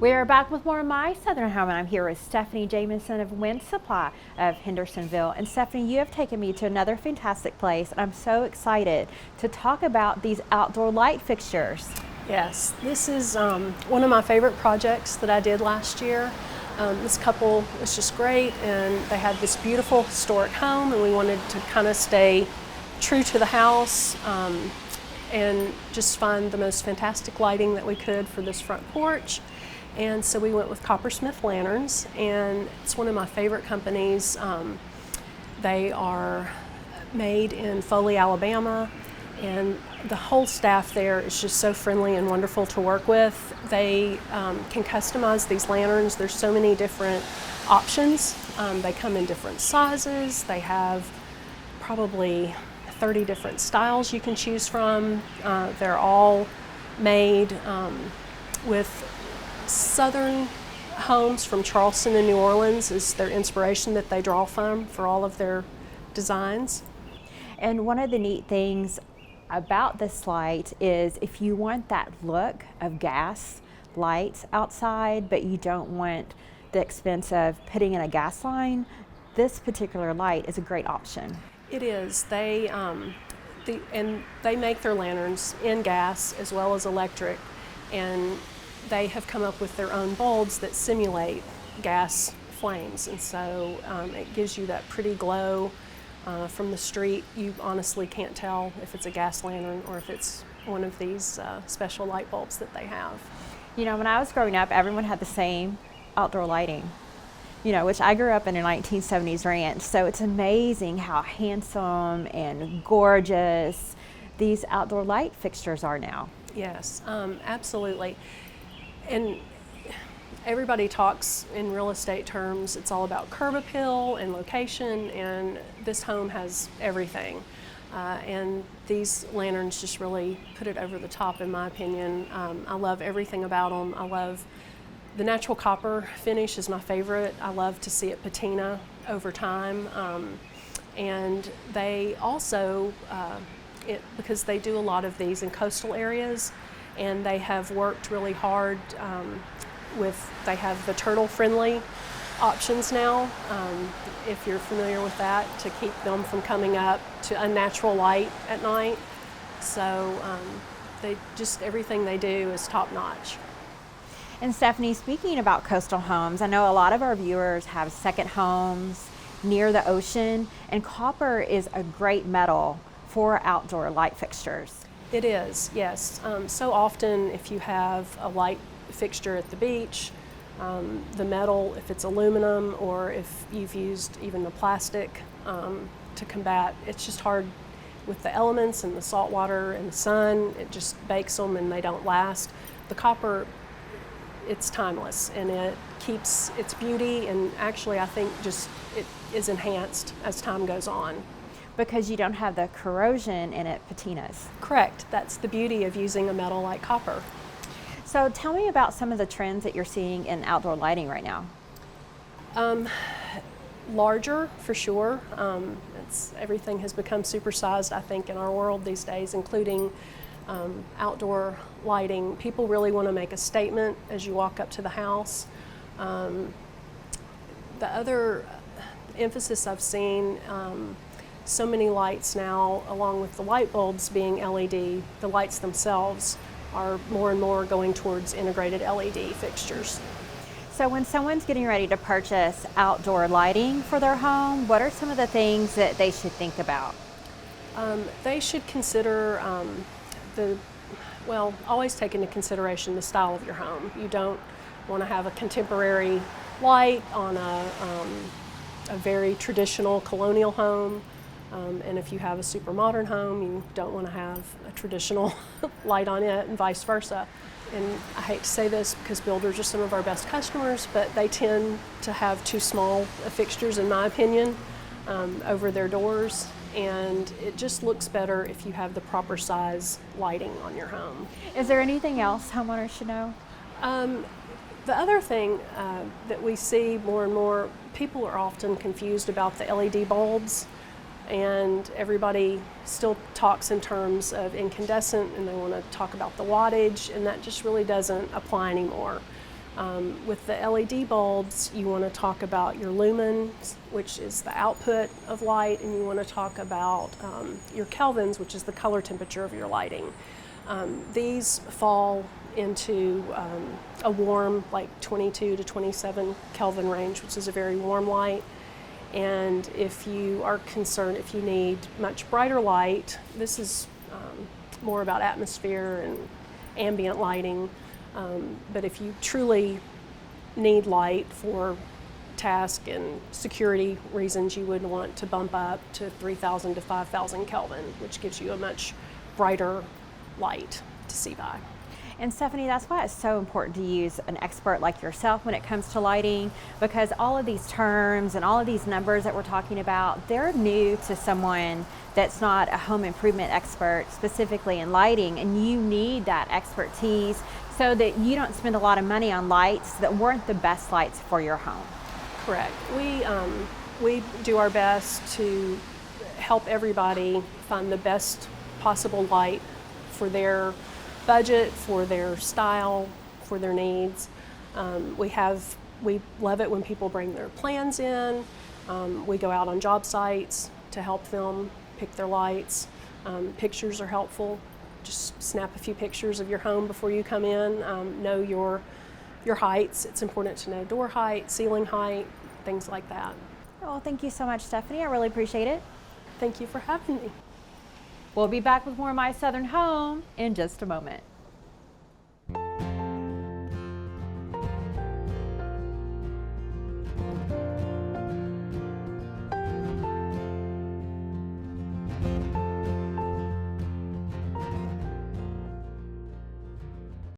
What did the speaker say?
We're back with more of My Southern Home, and I'm here with Stephanie Jamison of WinSupply of Hendersonville. And Stephanie, you have taken me to another fantastic place, and I'm so excited to talk about these outdoor light fixtures. Yes, this is one of my favorite projects that I did last year. This couple was just great, and they had this beautiful historic home, and we wanted to kind of stay true to the house and just find the most fantastic lighting that we could for this front porch. And so we went with Coppersmith lanterns, and it's one of my favorite companies. They are made in Foley, Alabama, and the whole staff there is just so friendly and wonderful to work with. They can customize these lanterns. There's so many different options. They come in different sizes. They have probably 30 different styles you can choose from. They're all made with Southern homes from Charleston and New Orleans is their inspiration that they draw from for all of their designs. And one of the neat things about this light is if you want that look of gas lights outside, but you don't want the expense of putting in a gas line, this particular light is a great option. It is. They make their lanterns in gas as well as electric, and they have come up with their own bulbs that simulate gas flames, and so it gives you that pretty glow. From the street, you honestly can't tell if it's a gas lantern or if it's one of these special light bulbs that they have. You know, when I was growing up, everyone had the same outdoor lighting, you know, which I grew up in a 1970s ranch, so it's amazing how handsome and gorgeous these outdoor light fixtures are now. Yes, absolutely. And everybody talks in real estate terms. It's all about curb appeal and location, and this home has everything. And these lanterns just really put it over the top, in my opinion. I love everything about them. I love the natural copper finish is my favorite. I love to see it patina over time. And they also, because they do a lot of these in coastal areas, and they have worked really hard they have the turtle friendly options now, if you're familiar with that, to keep them from coming up to unnatural light at night. So everything they do is top notch. And Stephanie, speaking about coastal homes, I know a lot of our viewers have second homes near the ocean, and copper is a great metal for outdoor light fixtures. It is, yes. So often if you have a light fixture at the beach, the metal, if it's aluminum or if you've used even the plastic to combat, it's just hard with the elements and the salt water and the sun. It just bakes them and they don't last. The copper, it's timeless, and it keeps its beauty, and actually I think just it is enhanced as time goes on. Because you don't have the corrosion and it patinas. Correct. That's the beauty of using a metal like copper. So tell me about some of the trends that you're seeing in outdoor lighting right now. Larger, for sure. Everything has become supersized, I think, in our world these days, including outdoor lighting. People really want to make a statement as you walk up to the house. The other emphasis I've seen, so many lights now, along with the light bulbs being LED, the lights themselves are more and more going towards integrated LED fixtures. So when someone's getting ready to purchase outdoor lighting for their home, what are some of the things that they should think about? They should consider always take into consideration the style of your home. You don't want to have a contemporary light on a very traditional colonial home. And if you have a super modern home, you don't want to have a traditional light on it, and vice versa. And I hate to say this because builders are some of our best customers, but they tend to have too small fixtures, in my opinion, over their doors. And it just looks better if you have the proper size lighting on your home. Is there anything else homeowners should know? The other thing that we see more and more, people are often confused about the LED bulbs. And everybody still talks in terms of incandescent, and they want to talk about the wattage, and that just really doesn't apply anymore. With the LED bulbs, you want to talk about your lumens, which is the output of light, and you want to talk about your kelvins, which is the color temperature of your lighting. These fall into a warm, like 22 to 27 Kelvin range, which is a very warm light. And if you are concerned, if you need much brighter light, this is more about atmosphere and ambient lighting. But if you truly need light for task and security reasons, you would want to bump up to 3,000 to 5,000 Kelvin, which gives you a much brighter light to see by. And Stephanie, that's why it's so important to use an expert like yourself when it comes to lighting, because all of these terms and all of these numbers that we're talking about, they're new to someone that's not a home improvement expert specifically in lighting, and you need that expertise so that you don't spend a lot of money on lights that weren't the best lights for your home. Correct. We do our best to help everybody find the best possible light for their budget, for their style, for their needs. We love it when people bring their plans in. We go out on job sites to help them pick their lights. Pictures are helpful. Just snap a few pictures of your home before you come in. Know your heights. It's important to know door height, ceiling height, things like that. Well, thank you so much, Stephanie. I really appreciate it. Thank you for having me. We'll be back with more of My Southern Home in just a moment.